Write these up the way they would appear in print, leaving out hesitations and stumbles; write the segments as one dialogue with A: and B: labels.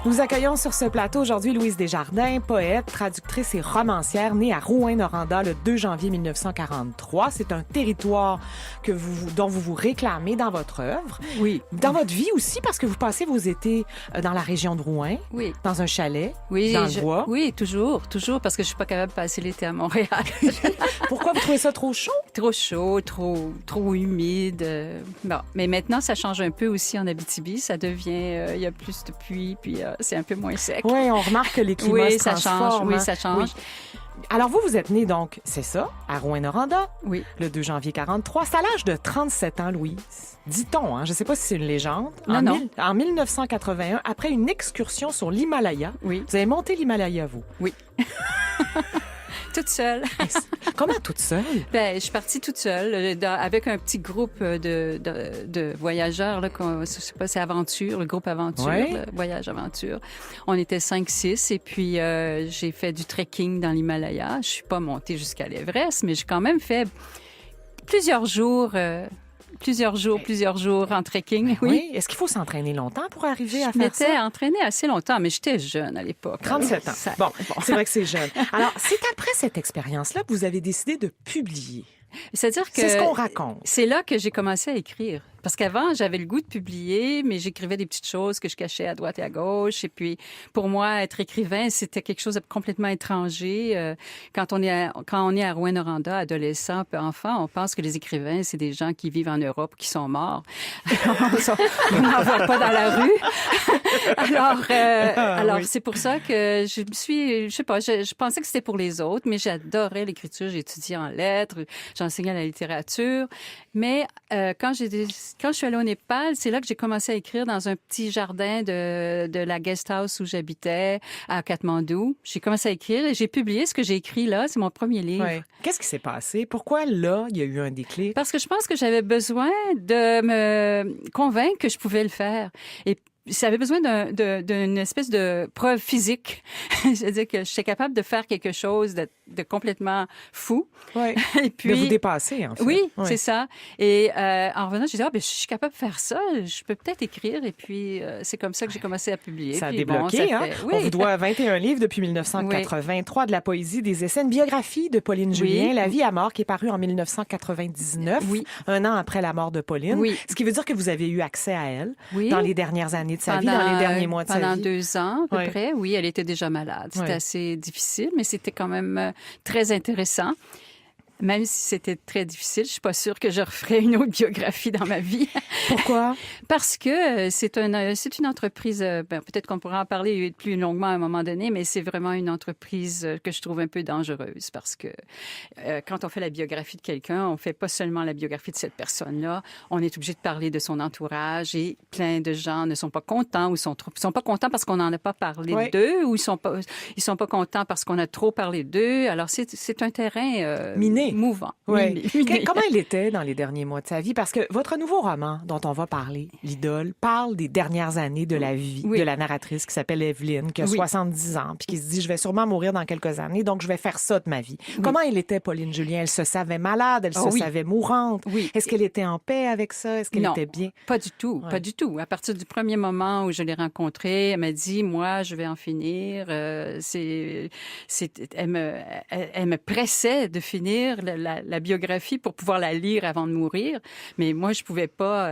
A: Nous accueillons sur ce plateau aujourd'hui Louise Desjardins, poète, traductrice et romancière, née à Rouyn-Noranda le 2 janvier 1943. C'est un territoire dont vous vous réclamez dans votre œuvre.
B: Oui.
A: Dans votre vie aussi, parce que vous passez vos étés dans la région de Rouyn,
B: oui.
A: Dans un chalet,
B: oui,
A: dans le bois.
B: Oui, toujours, parce que je suis pas capable de passer l'été à Montréal.
A: Pourquoi vous trouvez ça trop chaud?
B: Trop chaud, trop humide. Bon, mais maintenant, ça change un peu aussi en Abitibi. Ça devient, il y a plus de pluie, puis c'est un peu moins sec.
A: Oui, on remarque que les climats se transforment.
B: Oui, ça change. Oui.
A: Alors, vous êtes née donc, c'est ça, à Rouyn-Noranda,
B: oui.
A: le 2 janvier 43. C'est à l'âge de 37 ans, Louise. Dit-on, hein, je ne sais pas si c'est une légende.
B: Non.
A: En 1981, après une excursion sur l'Himalaya,
B: oui.
A: Vous avez monté l'Himalaya, vous?
B: Oui. Toute seule.
A: Comment toute seule?
B: Ben, je suis partie toute seule avec un petit groupe de voyageurs. Là, je sais pas, c'est Aventure, le groupe Aventure,
A: ouais.
B: Le Voyage Aventure. On était 5-6 et puis j'ai fait du trekking dans l'Himalaya. Je suis pas montée jusqu'à l'Everest, mais j'ai quand même fait plusieurs jours en trekking. Oui.
A: Est-ce qu'il faut s'entraîner longtemps pour arriver à faire ça?
B: Je m'étais entraînée assez longtemps, mais j'étais jeune à l'époque.
A: 37 ans. Bon, c'est vrai que c'est jeune. Alors, c'est après cette expérience-là que vous avez décidé de publier.
B: C'est-à-dire que
A: c'est ce qu'on raconte.
B: C'est là que j'ai commencé à écrire. Parce qu'avant, j'avais le goût de publier, mais j'écrivais des petites choses que je cachais à droite et à gauche. Et puis, pour moi, être écrivain, c'était quelque chose de complètement étranger. Quand on est à Rouyn-Noranda, adolescent, peu enfant, on pense que les écrivains, c'est des gens qui vivent en Europe, qui sont morts. On n'en voit pas dans la rue. Alors oui. C'est pour ça que je sais pas, je pensais que c'était pour les autres, mais j'adorais l'écriture. J'ai étudié en lettres, j'enseignais la littérature. Mais quand je suis allée au Népal, c'est là que j'ai commencé à écrire dans un petit jardin de la guest house où j'habitais à Katmandou. J'ai commencé à écrire et j'ai publié ce que j'ai écrit là. C'est mon premier livre. Ouais.
A: Qu'est-ce qui s'est passé? Pourquoi là, il y a eu un déclic?
B: Parce que je pense que j'avais besoin de me convaincre que je pouvais le faire. Et ça avait besoin d'une espèce de preuve physique. C'est-à-dire que j'étais capable de faire quelque chose de complètement fou.
A: Oui. Et puis, de vous dépasser, en fait.
B: Oui, c'est ça. Et en revenant, je disais, je suis capable de faire ça, je peux peut-être écrire. Et puis, c'est comme ça que j'ai commencé à publier.
A: Ça a débloqué, hein? Oui. On vous doit 21 livres depuis 1983, de la poésie, des essais, une biographie de Pauline Julien, La vie à mort, qui est parue en 1999, un an après la mort de Pauline. Oui. Ce qui veut dire que vous avez eu accès à elle dans les dernières années de sa vie, dans les derniers mois de sa vie.
B: Pendant 2 ans, à peu près. Oui, elle était déjà malade. C'était assez difficile, mais c'était quand même très intéressant. Même si c'était très difficile, je suis pas sûre que je referais une autre biographie dans ma vie.
A: Pourquoi?
B: Parce que c'est une entreprise, peut-être qu'on pourra en parler plus longuement à un moment donné, mais c'est vraiment une entreprise que je trouve un peu dangereuse parce que quand on fait la biographie de quelqu'un, on fait pas seulement la biographie de cette personne-là, on est obligé de parler de son entourage et plein de gens ne sont pas contents ou sont pas contents parce qu'on n'en a pas parlé d'eux ou ils sont pas contents parce qu'on a trop parlé d'eux. Alors c'est un terrain
A: miné.
B: Mouvant.
A: Oui. Comment il était dans les derniers mois de sa vie? Parce que votre nouveau roman dont on va parler, L'Idole, parle des dernières années de la vie de la narratrice qui s'appelle Evelyne, qui a 70 ans, puis qui se dit, je vais sûrement mourir dans quelques années, donc je vais faire ça de ma vie. Comment elle était, Pauline Julien? Elle se savait malade, elle se savait mourante. Oui. Est-ce qu'elle était en paix avec ça? Est-ce qu'elle était bien?
B: Pas du tout, pas du tout. À partir du premier moment où je l'ai rencontrée, elle m'a dit, moi, je vais en finir. Elle me pressait de finir la biographie pour pouvoir la lire avant de mourir. Mais moi, je pouvais pas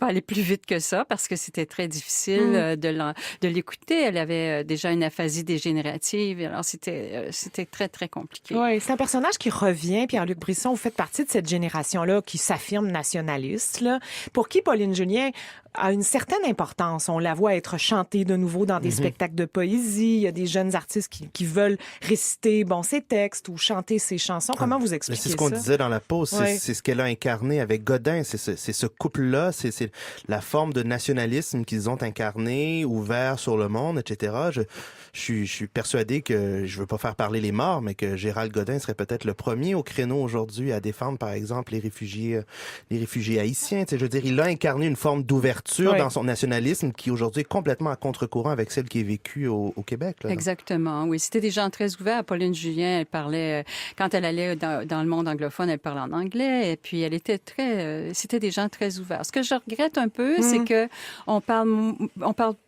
B: aller plus vite que ça parce que c'était très difficile de l'écouter. Elle avait déjà une aphasie dégénérative. Alors, c'était très, très compliqué.
A: Oui, c'est un personnage qui revient. Pierre-Luc Brisson, vous faites partie de cette génération-là qui s'affirme nationaliste, là, pour qui Pauline Julien a une certaine importance. On la voit être chantée de nouveau dans des spectacles de poésie. Il y a des jeunes artistes qui veulent réciter ses textes ou chanter ses chansons. Comment vous expliquez ça?
C: C'est ce qu'on disait dans la pause. C'est ce qu'elle a incarné avec Godin. C'est ce couple-là. C'est la forme de nationalisme qu'ils ont incarné, ouvert sur le monde, etc. Je suis persuadé que, je veux pas faire parler les morts, mais que Gérald Godin serait peut-être le premier au créneau aujourd'hui à défendre, par exemple, les réfugiés haïtiens. Je veux dire, il a incarné une forme d'ouverture dans son nationalisme qui aujourd'hui est complètement à contre-courant avec celle qui est vécue au Québec. Là.
B: Exactement, oui. C'était des gens très ouverts. Pauline Julien, elle parlait, quand elle allait dans le monde anglophone, elle parlait en anglais et puis elle était c'était des gens très ouverts. Ce que je regrette un peu, c'est que on parle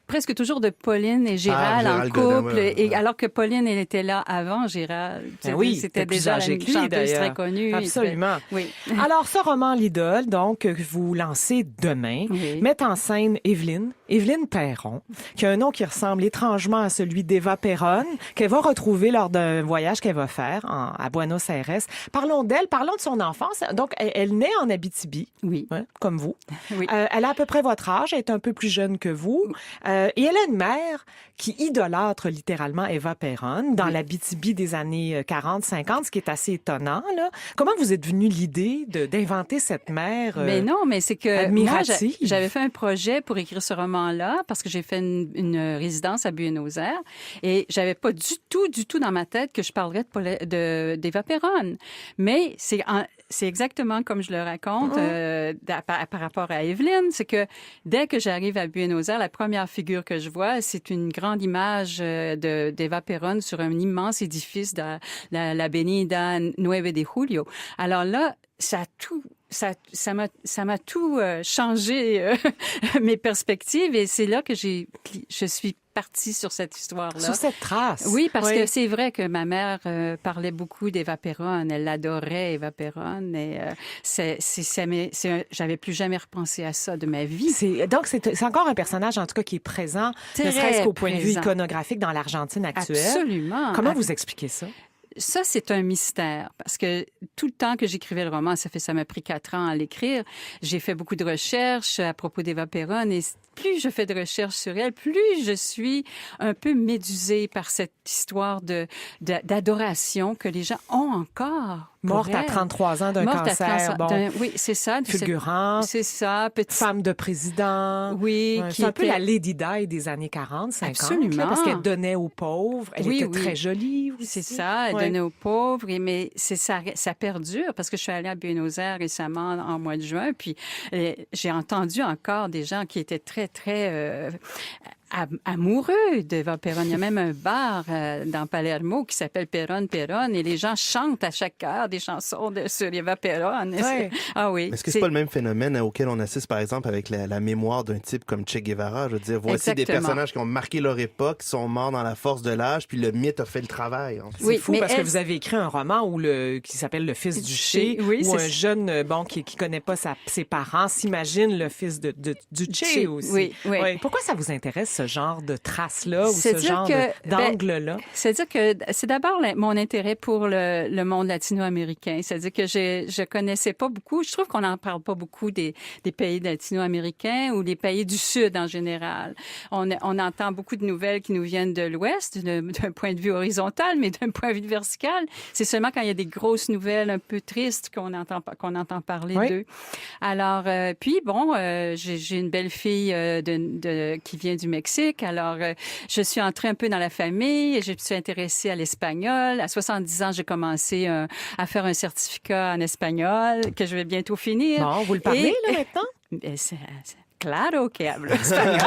B: presque toujours de Pauline et Gérald en
C: Gérald
B: couple,
C: Godin, ouais.
B: et alors que Pauline, elle était là avant Gérald.
A: Oui,
B: c'était
A: plus
B: déjà
A: âgée
B: une
A: que lui,
B: chanteuse
A: d'ailleurs.
B: très connue.
A: Absolument.
B: Oui.
A: Alors, ce roman, L'Idole, donc, que vous lancez demain,
B: Oui.
A: met en scène Evelyne Perron, qui a un nom qui ressemble étrangement à celui d'Eva Perron, qu'elle va retrouver lors d'un voyage qu'elle va faire à Buenos Aires. Parlons d'elle, parlons de son enfance. Donc, elle naît en Abitibi,
B: Oui.
A: comme vous.
B: Oui.
A: Elle a à peu près votre âge, elle est un peu plus jeune que vous. Et elle a une mère qui idolâtre littéralement Eva Perron dans l'Abitibi des années 40-50, ce qui est assez étonnant, là. Comment vous êtes venu l'idée d'inventer cette mère
B: Mais non, mais c'est que
A: admirative?
B: moi, j'avais fait un projet pour écrire ce roman-là parce que j'ai fait une résidence à Buenos Aires et j'avais pas du tout dans ma tête que je parlerais d'Eva Perron. Mais c'est exactement comme je le raconte par rapport à Evelyne, c'est que dès que j'arrive à Buenos Aires, la première figure que je vois, c'est une grande image d'Eva Perron sur un immense édifice de la Avenida 9 de Julio. Alors là, ça m'a tout changé mes perspectives et c'est là que je suis partie sur cette histoire-là.
A: Sur cette trace.
B: Oui, parce que c'est vrai que ma mère parlait beaucoup d'Eva Perron. Elle adorait Eva Perron et j'avais plus jamais repensé à ça de ma vie.
A: Donc, c'est encore un personnage, en tout cas, qui est présent, ne serait-ce qu'au point de vue iconographique dans l'Argentine actuelle.
B: Absolument.
A: Comment vous expliquez ça?
B: Ça, c'est un mystère parce que tout le temps que j'écrivais le roman, ça m'a pris 4 ans à l'écrire. J'ai fait beaucoup de recherches à propos d'Eva Perron et plus je fais de recherches sur elle, plus je suis un peu médusée par cette histoire d'adoration que les gens ont encore.
A: Morte à 33 ans d'un cancer.
B: Oui, c'est ça.
A: Fulgurant.
B: C'est ça.
A: Femme de président.
B: Oui.
A: C'est un peu la Lady Di des années 40, 50.
B: Absolument.
A: Là, parce qu'elle donnait aux pauvres. Elle était très jolie aussi.
B: C'est ça. Elle donnait aux pauvres. Mais ça perdure parce que je suis allée à Buenos Aires récemment en mois de juin. Puis j'ai entendu encore des gens qui étaient très, très amoureux d'Eva Perron. Il y a même un bar dans Palermo qui s'appelle Perron et les gens chantent à chaque heure des chansons sur Eva Perron.
A: Ouais.
B: Ah oui.
C: Est-ce que c'est pas le même phénomène auquel on assiste, par exemple, avec la mémoire d'un type comme Che Guevara? Je veux dire, voici des personnages qui ont marqué leur époque, qui sont morts dans la force de l'âge, puis le mythe a fait le travail.
A: C'est fou parce que vous avez écrit un roman qui s'appelle Le Fils du Che, où un jeune qui connaît pas ses parents s'imagine le fils du Che aussi.
B: Oui.
A: Pourquoi ça vous intéresse ce genre de traces-là ou ce genre d'angle-là?
B: C'est-à-dire que c'est d'abord mon intérêt pour le monde latino-américain. C'est-à-dire que je connaissais pas beaucoup. Je trouve qu'on n'en parle pas beaucoup des pays latino-américains ou des pays du Sud en général. On entend beaucoup de nouvelles qui nous viennent de l'Ouest, d'un point de vue horizontal, mais d'un point de vue vertical. C'est seulement quand il y a des grosses nouvelles un peu tristes qu'on entend parler d'eux. Alors, puis bon, j'ai une belle fille qui vient du Mexique. Alors, je suis entrée un peu dans la famille. Je me suis intéressée à l'espagnol. À 70 ans, j'ai commencé à faire un certificat en espagnol que je vais bientôt finir.
A: Bon, vous le parlez, là, maintenant?
B: Claro que hablo espagnol.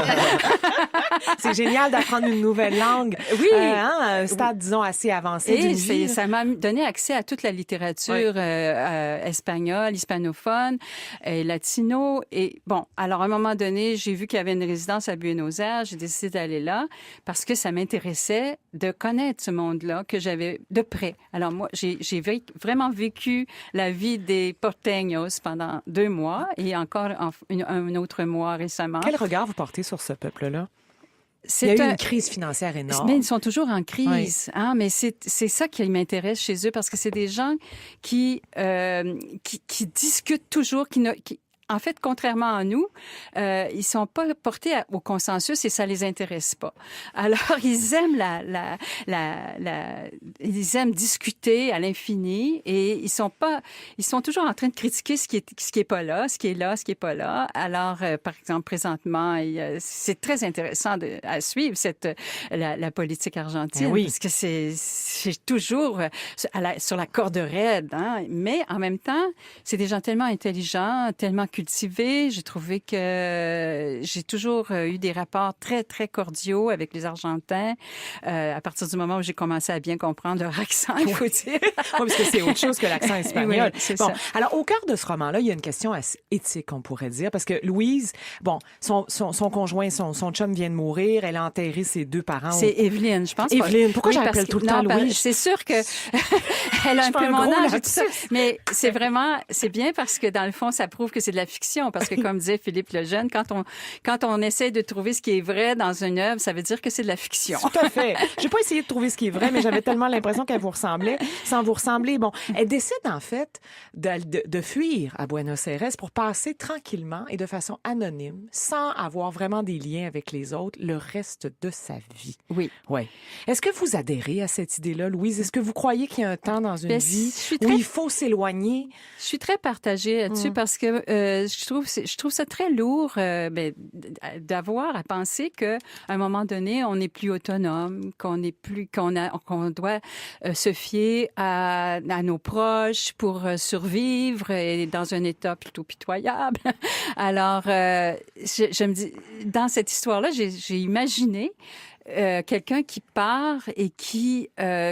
A: C'est génial d'apprendre une nouvelle langue.
B: Oui.
A: À un stade, disons, assez avancé d'une vie.
B: Ça m'a donné accès à toute la littérature espagnole, hispanophone, latino. Et bon, alors à un moment donné, j'ai vu qu'il y avait une résidence à Buenos Aires. J'ai décidé d'aller là parce que ça m'intéressait de connaître ce monde-là que j'avais de près. Alors moi, j'ai vraiment vécu la vie des porteños pendant 2 mois et encore un autre mois récemment.
A: Quel regard vous portez sur ce peuple-là? Il y a eu une crise financière énorme.
B: Mais ils sont toujours en crise. Hein? Mais c'est ça qui m'intéresse chez eux parce que c'est des gens qui discutent toujours, en fait, contrairement à nous, ils sont pas portés au consensus et ça les intéresse pas. Alors, ils aiment ils aiment discuter à l'infini et ils sont toujours en train de critiquer ce qui est pas là, ce qui est là, ce qui est pas là. Alors, par exemple, présentement, c'est très intéressant à suivre la politique argentine parce que c'est toujours sur la corde raide, hein. Mais en même temps, c'est des gens tellement intelligents, tellement cultivés, cultivé. J'ai trouvé que j'ai toujours eu des rapports très, très cordiaux avec les Argentins. À partir du moment où j'ai commencé à bien comprendre leur accent, il faut dire.
A: Oui, parce que c'est autre chose que l'accent espagnol.
B: Oui, c'est
A: bon,
B: ça.
A: alors, au cœur de ce roman-là, il y a une question assez éthique, on pourrait dire, parce que Louise, bon, son conjoint, son chum vient de mourir, elle a enterré ses 2 parents.
B: C'est Evelyne, je pense.
A: Evelyne, pourquoi
B: Oui,
A: j'appelle tout le temps Louise?
B: C'est sûr que elle a un peu mon âge et tout ça. Mais c'est bien parce que dans le fond, ça prouve que c'est de la fiction. Parce que comme disait Philippe Lejeune, quand on essaie de trouver ce qui est vrai dans une œuvre, ça veut dire que c'est de la fiction.
A: Tout à fait. J'ai pas essayé de trouver ce qui est vrai, mais j'avais tellement l'impression qu'elle vous ressemblait. Sans vous ressembler, bon, elle décide en fait de fuir à Buenos Aires pour passer tranquillement et de façon anonyme, sans avoir vraiment des liens avec les autres, le reste de sa vie.
B: Oui.
A: Ouais. Est-ce que vous adhérez à cette idée-là, Louise? Est-ce que vous croyez qu'il y a un temps dans une vie où il faut s'éloigner?
B: Je suis très partagée là-dessus parce que je trouve ça très lourd d'avoir à penser qu'à un moment donné, on n'est plus autonome, qu'on doit se fier à nos proches pour survivre et dans un état plutôt pitoyable. Alors, je me dis, dans cette histoire-là, j'ai imaginé quelqu'un qui part et qui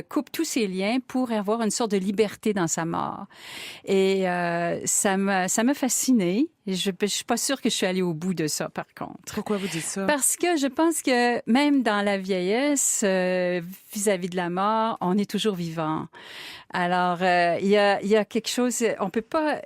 B: coupe tous ses liens pour avoir une sorte de liberté dans sa mort. Et ça m'a fascinée. Je suis pas sûre que je suis allée au bout de ça, par contre.
A: Pourquoi vous dites ça?
B: Parce que je pense que même dans la vieillesse, vis-à-vis de la mort, on est toujours vivant. Alors, il y a quelque chose... On peut pas...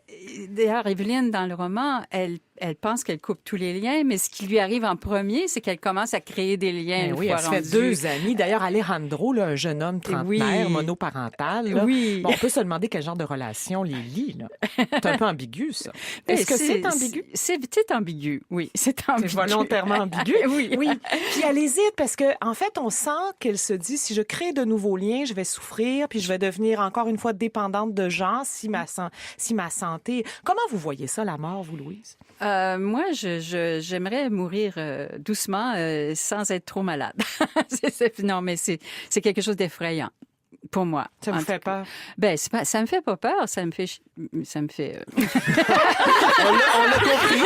B: D'ailleurs, Evelyne, dans le roman, elle pense qu'elle coupe tous les liens, mais ce qui lui arrive en premier, c'est qu'elle commence à créer des liens.
A: Oui, elle se fait 2 amis. D'ailleurs, Alejandro, là, un jeune homme trentenaire, monoparental. Là,
B: oui.
A: Bon, on peut se demander quel genre de relation les lie. C'est un peu ambigu, ça. Est-ce que c'est ambigu?
B: C'est ambigu, oui. C'est ambigu.
A: C'est volontairement ambigu?
B: Oui.
A: Oui. Puis elle hésite parce que, en fait, on sent qu'elle se dit, si je crée de nouveaux liens, je vais souffrir, puis je vais devenir encore une fois dépendante de gens si ma santé... Comment vous voyez ça, la mort, vous, Louise?
B: Moi, j'aimerais mourir doucement, sans être trop malade. Non, mais c'est quelque chose d'effrayant pour moi.
A: Ça vous fait peur?
B: Ben, ça me fait pas peur, ça me fait.
A: On l'a compris.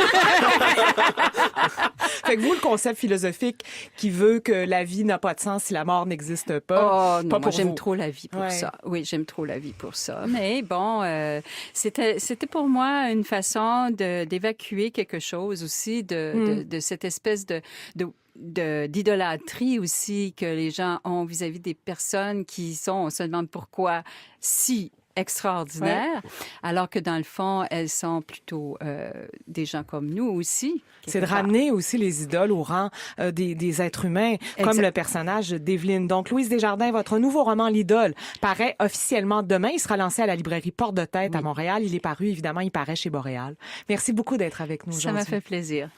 A: Fait que vous, le concept philosophique qui veut que la vie n'a pas de sens si la mort n'existe pas.
B: Oh non, moi j'aime trop la vie pour ça. Oui, j'aime trop la vie pour ça. Mais bon, c'était pour moi une façon d'évacuer quelque chose aussi de cette espèce d'idolâtrie aussi que les gens ont vis-à-vis des personnes on se demande pourquoi si extraordinaires, alors que dans le fond, elles sont plutôt des gens comme nous aussi.
A: C'est de ramener aussi les idoles au rang des êtres humains, comme le personnage d'Evelyne. Donc, Louise Desjardins, votre nouveau roman, L'Idole, paraît officiellement demain. Il sera lancé à la librairie Porte de Tête à Montréal. Il est paru, évidemment, il paraît chez Boréal. Merci beaucoup d'être avec nous aujourd'hui.
B: Ça m'a fait plaisir.